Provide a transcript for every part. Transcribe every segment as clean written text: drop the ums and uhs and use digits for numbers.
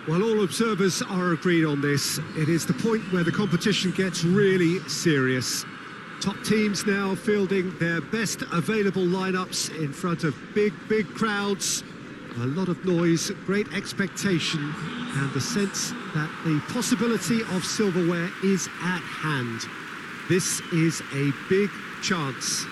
Well, all observers are agreed on this. It is the point where the competition gets really serious. Top teams now fielding their best available lineups in front of big crowds. A lot of noise, great expectation, and the sense that the possibility of silverware is at hand. This is a big chance.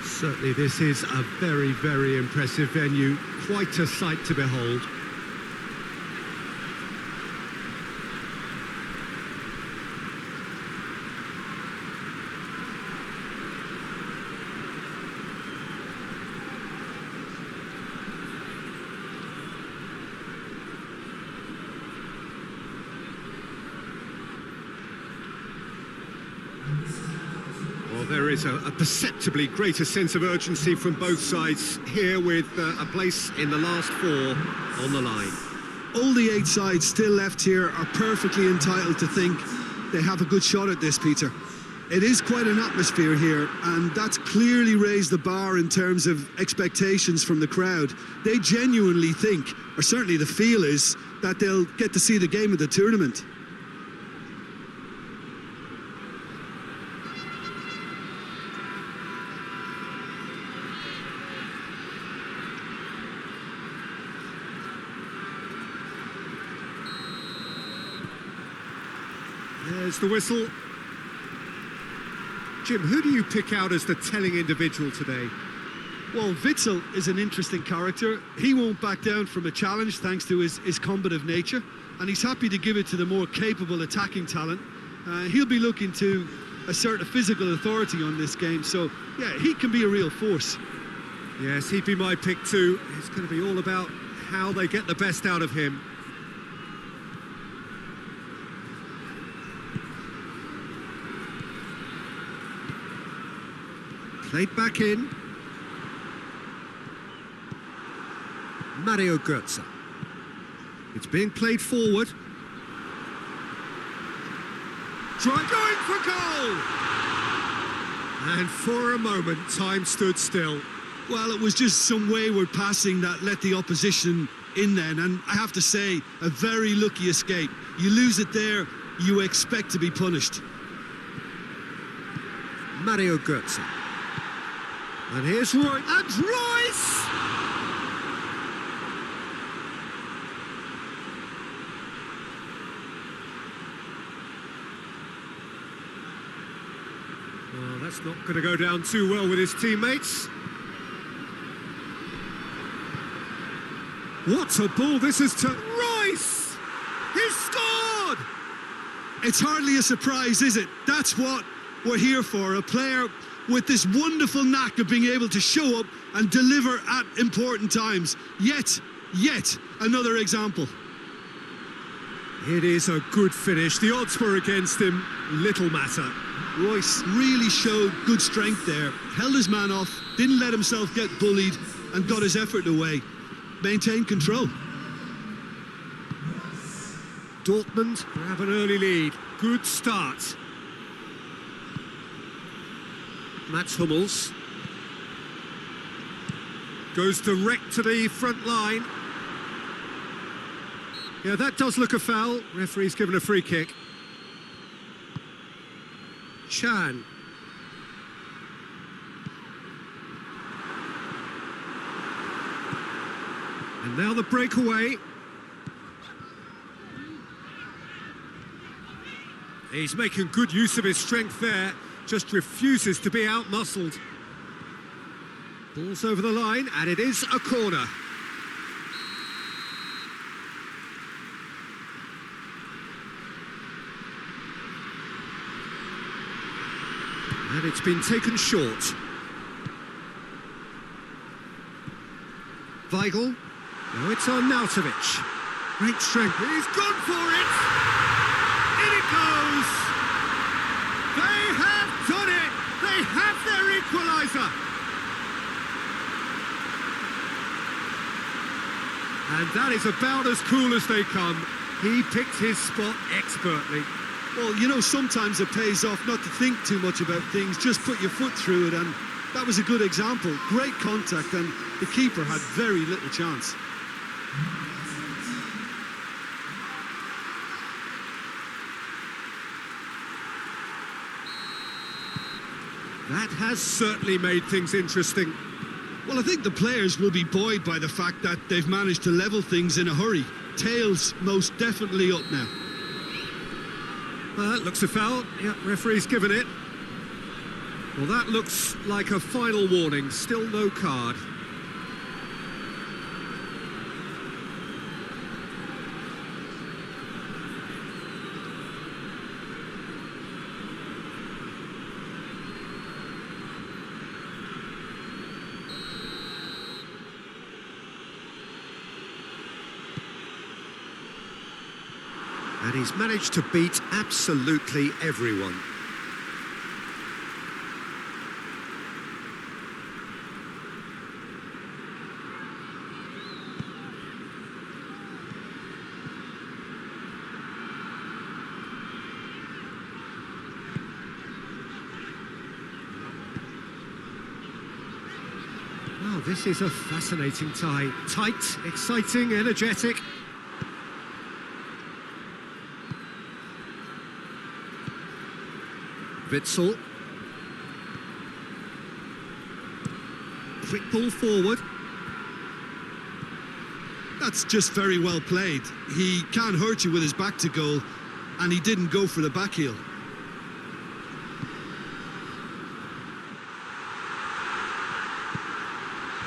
Certainly this is a very impressive venue, quite a sight to behold. Well, there is a perceptibly greater sense of urgency from both sides here, with a place in the last four on the line. All the 8 sides still left here are perfectly entitled to think they have a good shot at this, Peter. It is quite an atmosphere here, and that's clearly raised the bar in terms of expectations from the crowd. They genuinely think, or certainly the feel is, that they'll get to see the game of the tournament. There's the whistle. Jim, who do you pick out as the telling individual today? Well, Witsel is an interesting character. He won't back down from a challenge thanks to his combative nature, and he's happy to give it to the more capable attacking talent. He'll be looking to assert a physical authority on this game, so yeah, he can be a real force. Yes, he'd be my pick too. It's going to be all about how they get the best out of him. Played back in. Mario Götze. It's being played forward. Try going for goal! And for a moment, time stood still. Well, it was just some wayward passing that let the opposition in then, and I have to say, a very lucky escape. You lose it there, you expect to be punished. Mario Götze. And here's Roy, and Royce! Well, that's not going to go down too well with his teammates. What a ball this is to Royce! He's scored! It's hardly a surprise, is it? That's what we're here for, a player with this wonderful knack of being able to show up and deliver at important times. Yet another example. It is a good finish. The odds were against him, little matter. Royce really showed good strength there, held his man off, didn't let himself get bullied, and got his effort away. Maintained control. Dortmund have an early lead. Good start. Mats Hummels goes direct to the front line. Yeah, that does look a foul. Referee's given a free kick. Chan. And now the breakaway. He's making good use of his strength there. Just refuses to be out-muscled. Ball's over the line, and it is a corner. And it's been taken short. Weigl. Now it's on Nautovic. Great strength. He's gone for it! In it goes! They have done it! They have their equaliser! And that is about as cool as they come. He picked his spot expertly. Well, you know, sometimes it pays off not to think too much about things, just put your foot through it, and That was a good example. Great contact, and the keeper had very little chance. That has certainly made things interesting. Well, I think the players will be buoyed by the fact that they've managed to level things in a hurry. Tails most definitely up now. That looks a foul. Yeah, referee's given it. Well, that looks like a final warning. Still no card. And he's managed to beat absolutely everyone. Well, this is a fascinating tie. Tight, exciting, energetic. Witsel. Quick ball forward. That's just very well played. He can't hurt you with his back to goal, and he didn't go for the back heel.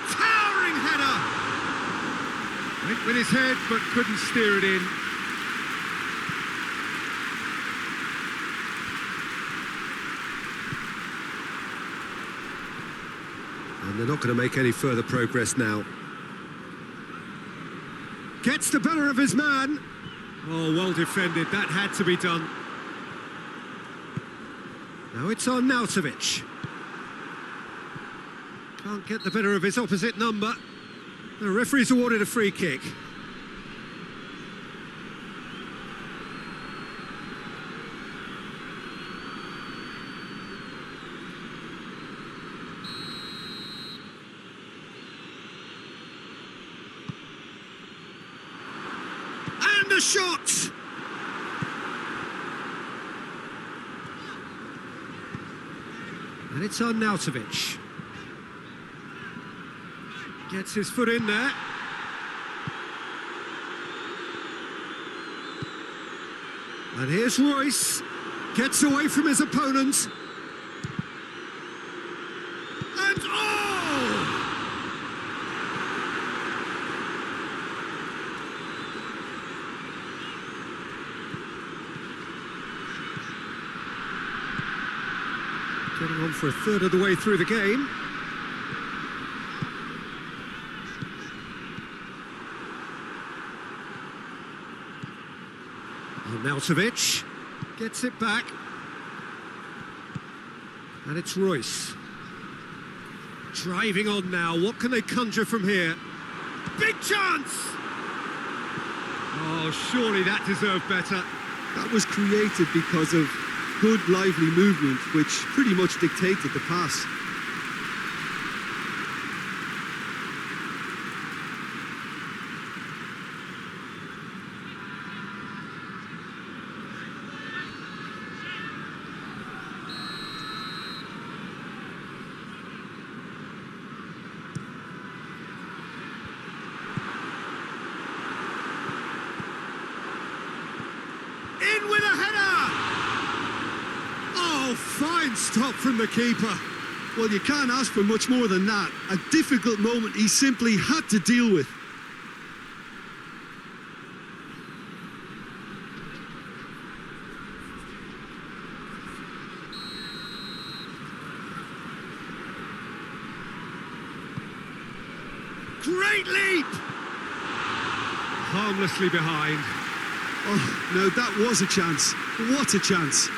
Towering header! Went with his head, but couldn't steer it in. And they're not going to make any further progress now. Gets the better of his man. Oh, well defended. That had to be done. Now it's on Nautovic. Can't get the better of his opposite number. The referee's awarded a free kick. And a shot! And it's on Nautovic. Gets his foot in there. And here's Royce. Gets away from his opponent. And oh! Getting on for a third of the way through the game. Nautovic gets it back, and it's Royce driving on now. What can they conjure from here? Big chance! Oh, surely that deserved better. That was created because of good, lively movement, which pretty much dictated the pass. In with a header! Oh, fine stop from the keeper. Well, you can't ask for much more than that. A difficult moment he simply had to deal with. Great leap! Harmlessly behind. Oh, no, that was a chance. What a chance.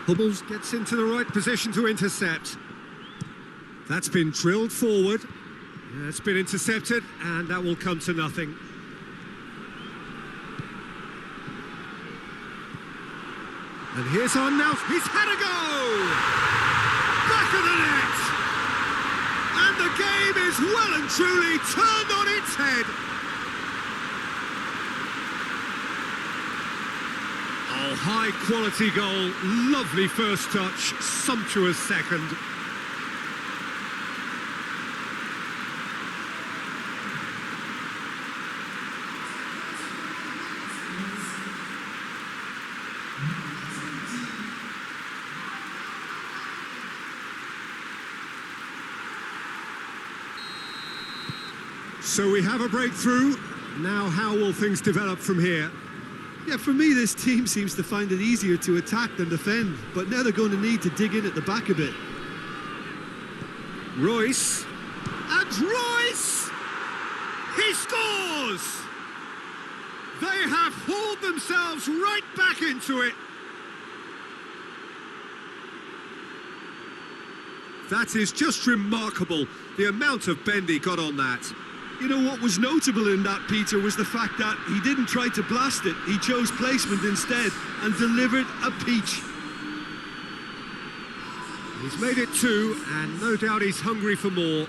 Hummels gets into the right position to intercept. That's been drilled forward. It's been intercepted, and that will come to nothing. And here's on now. He's had a go! Back of the net! And the game is well and truly turned on its head. Oh, high quality goal. Lovely first touch. Sumptuous second. So we have a breakthrough. Now how will things develop from here? Yeah, for me, this team seems to find it easier to attack than defend, but now they're going to need to dig in at the back a bit. Royce. And Royce! He scores! They have hauled themselves right back into it. That is just remarkable, the amount of bend he got on that. You know, what was notable in that, Peter, was the fact that he didn't try to blast it. He chose placement instead and delivered a peach. He's made it two, and no doubt he's hungry for more.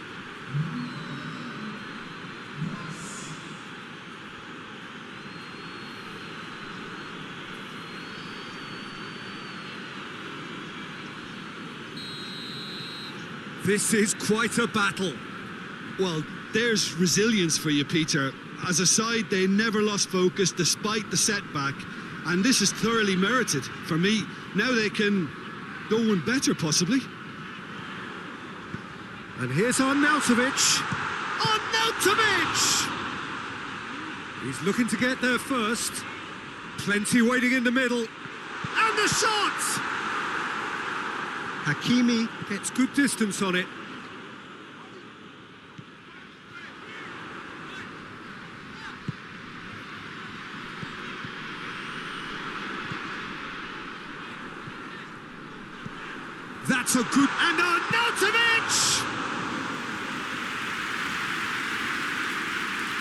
This is quite a battle. Well, there's resilience for you, Peter. As a side, they never lost focus despite the setback, and this is thoroughly merited for me. Now they can go one better, possibly. And here's Arnautovic. Arnautovic! He's looking to get there first. Plenty waiting in the middle. And the shot! Hakimi gets good distance on it. That's a good... And Arnautovic!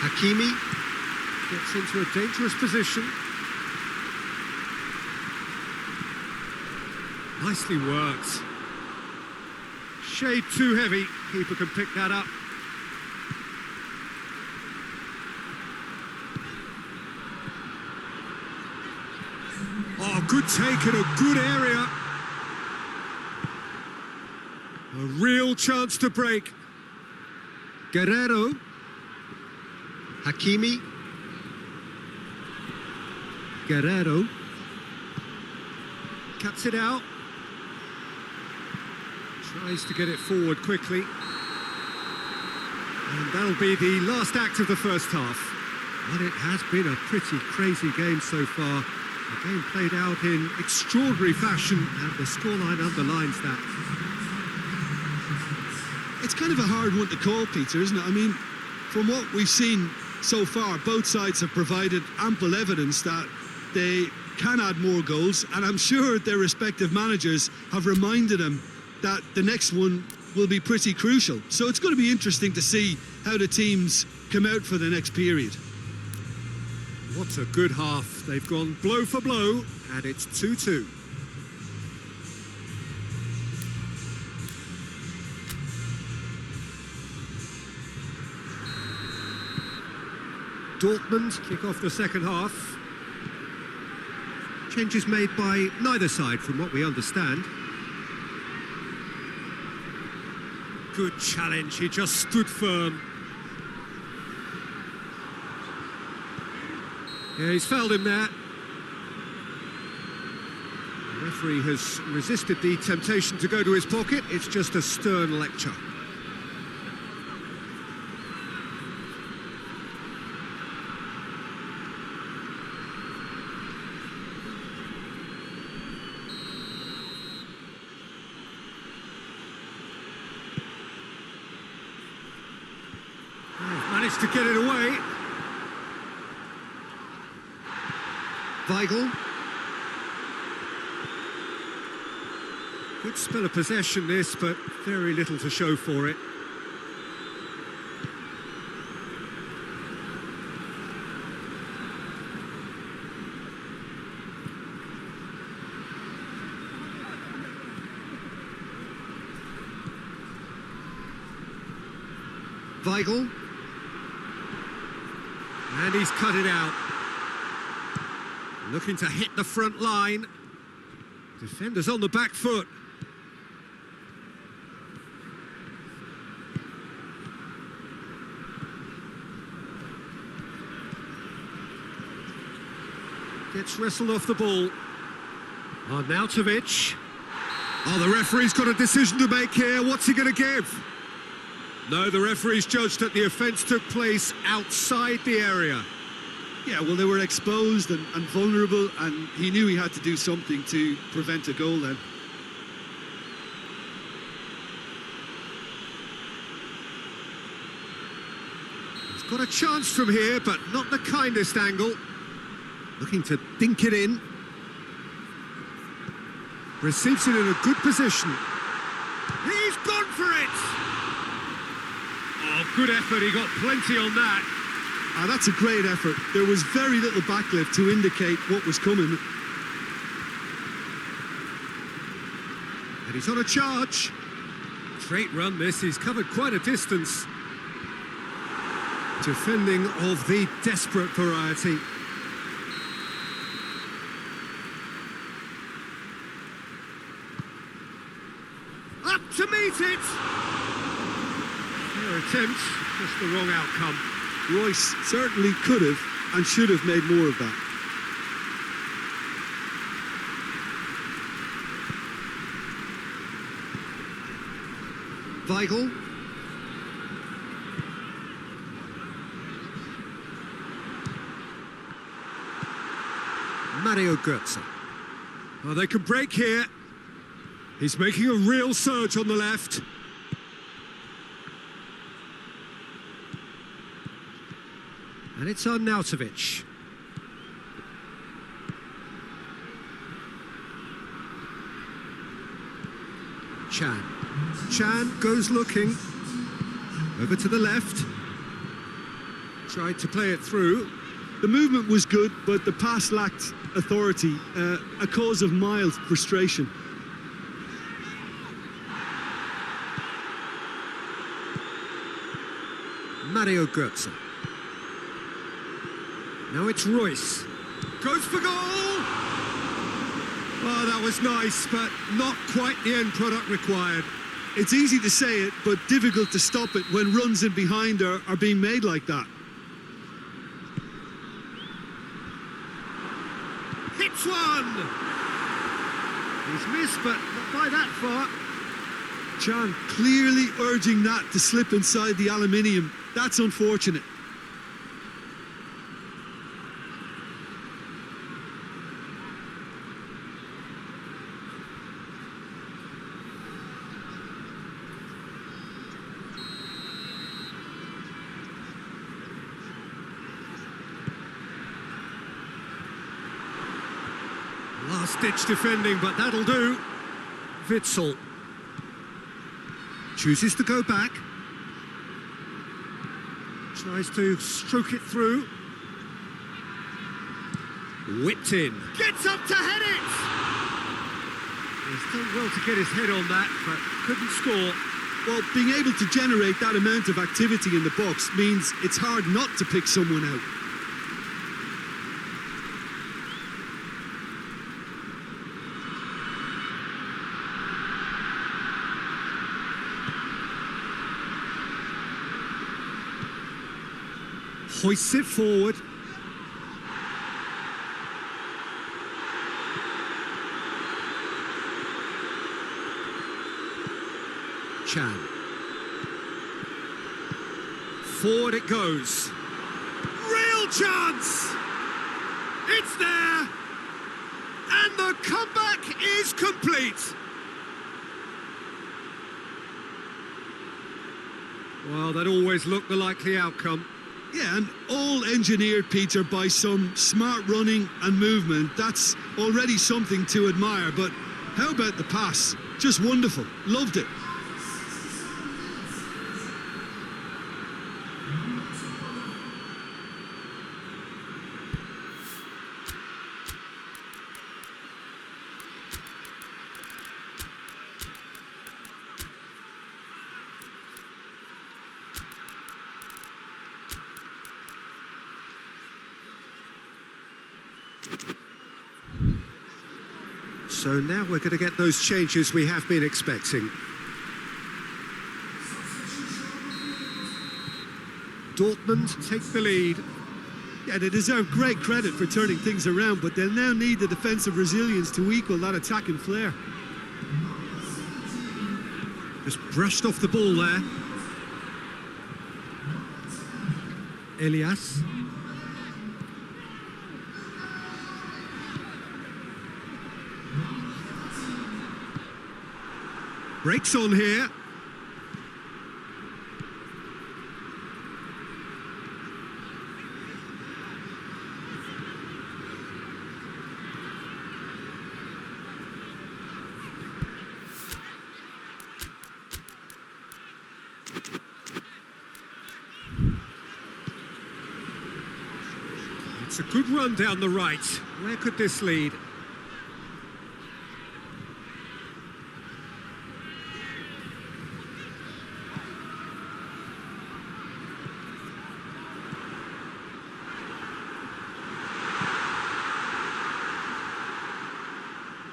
Hakimi gets into a dangerous position. Nicely worked. Shade too heavy. Keeper can pick that up. Oh, good take in a good area. A real chance to break. Guerrero. Hakimi. Guerrero. Cuts it out. Tries to get it forward quickly. And that'll be the last act of the first half. Well, it has been a pretty crazy game so far. The game played out in extraordinary fashion, and the scoreline underlines that. It's kind of a hard one to call, Peter, isn't it? I mean, from what we've seen so far, both sides have provided ample evidence that they can add more goals, and I'm sure their respective managers have reminded them that the next one will be pretty crucial. So it's going to be interesting to see how the teams come out for the next period. What a good half. They've gone blow for blow, and it's 2-2. Dortmund kick off the second half. Changes made by neither side, from what we understand. Good challenge, he just stood firm. Yeah, he's fouled him there. The referee has resisted the temptation to go to his pocket. It's just a stern lecture. Managed to get it away. Weigl. Good spell of possession this, but very little to show for it. Weigl. And he's cut it out. Looking to hit the front line. Defenders on the back foot. Gets wrestled off the ball. Arnautovic. Oh, the referee's got a decision to make here. What's he going to give? No, the referee's judged that the offence took place outside the area. Yeah, well, they were exposed and vulnerable, and he knew he had to do something to prevent a goal then. He's got a chance from here, but not the kindest angle. Looking to dink it in. Receives it in a good position. He's gone for it! Oh, good effort, he got plenty on that. Ah, that's a great effort. There was very little backlift to indicate what was coming. And he's on a charge. Straight run this, he's covered quite a distance. Defending of the desperate variety. Up to meet it! Fair attempt, just the wrong outcome. Royce certainly could have and should have made more of that. Weigl. Mario Götze. Well, they can break here. He's making a real surge on the left. And it's Arnautovic. Chan goes looking. Over to the left. Tried to play it through. The movement was good, but the pass lacked authority, a cause of mild frustration. Mario Götze. Now it's Royce. Goes for goal! Oh, that was nice, but not quite the end product required. It's easy to say it, but difficult to stop it when runs in behind are being made like that. Hits one! He's missed, but not by that far. Chan clearly urging that to slip inside the aluminium. That's unfortunate. Last-ditch defending, but that'll do. Witsel chooses to go back. Tries to stroke it through. Whipped in. Gets up to head it! He's done well to get his head on that, but couldn't score. Well, being able to generate that amount of activity in the box means it's hard not to pick someone out. Hoists it forward. Chan. Forward it goes. Real chance! It's there! And the comeback is complete! Well, that always looked the likely outcome. Yeah, and all engineered, Peter, by some smart running and movement. That's already something to admire, but how about the pass? Just wonderful. Loved it. So now we're going to get those changes we have been expecting. Dortmund take the lead. Yeah, they deserve great credit for turning things around, but they'll now need the defensive resilience to equal that attacking flair. Just brushed off the ball there. Elias. Breaks on here. It's a good run down the right. Where could this lead?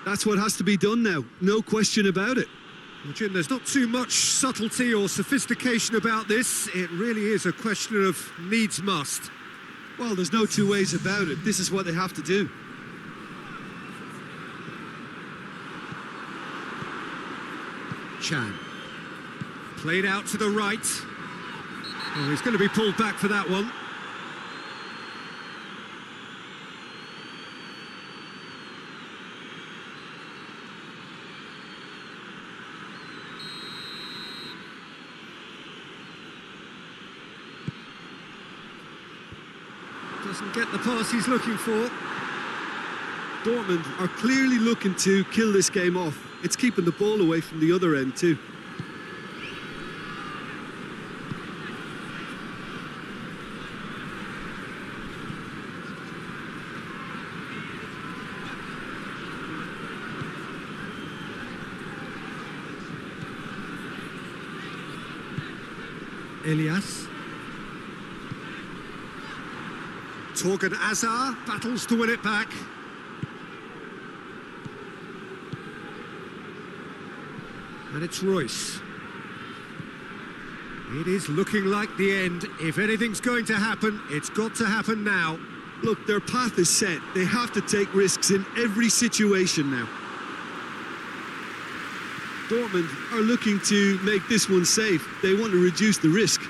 That's what has to be done now, no question about it. Well, Jim, there's not too much subtlety or sophistication about this. It really is a question of needs must. Well, there's no two ways about it. This is what they have to do. Chan. Played out to the right. Oh, he's going to be pulled back for that one. Doesn't get the pass he's looking for. Dortmund are clearly looking to kill this game off. It's keeping the ball away from the other end too. Elias. Torgan Azar battles to win it back. And it's Royce. It is looking like the end. If anything's going to happen, it's got to happen now. Look, their path is set. They have to take risks in every situation now. Dortmund are looking to make this one safe. They want to reduce the risk.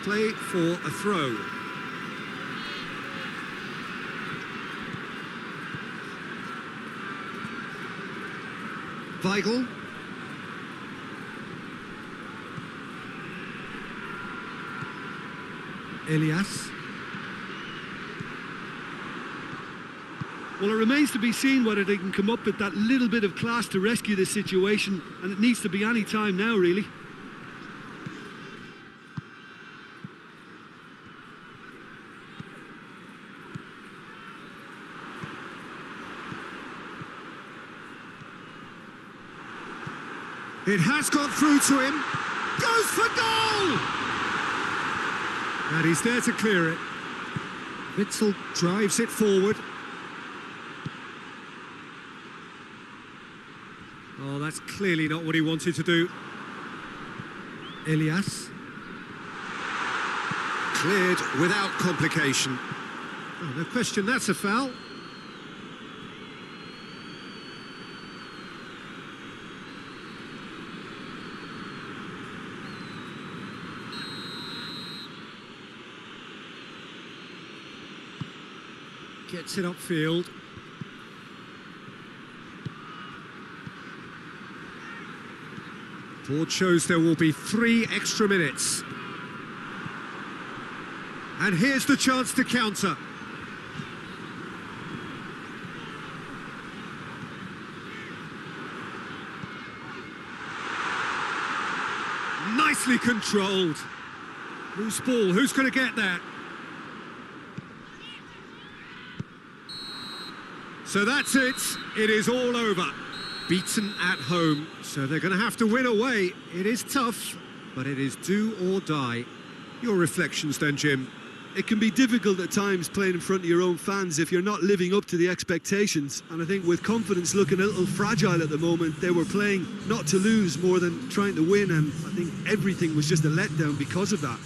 Play for a throw. Weigl. Elias. Well, it remains to be seen whether they can come up with that little bit of class to rescue this situation, and it needs to be any time now, really. It has got through to him. Goes for goal! And he's there to clear it. Witzel drives it forward. Oh, that's clearly not what he wanted to do. Elias. Cleared without complication. Oh, no question, that's a foul. Gets it upfield. Board shows there will be 3 extra minutes. And here's the chance to counter. nicely controlled. Loose ball, who's going to get that? So that's it, it is all over. Beaten at home, so they're going to have to win away. It is tough, but it is do or die. Your reflections then, Jim? It can be difficult at times playing in front of your own fans if you're not living up to the expectations. And I think with confidence looking a little fragile at the moment, they were playing not to lose more than trying to win. And I think everything was just a letdown because of that.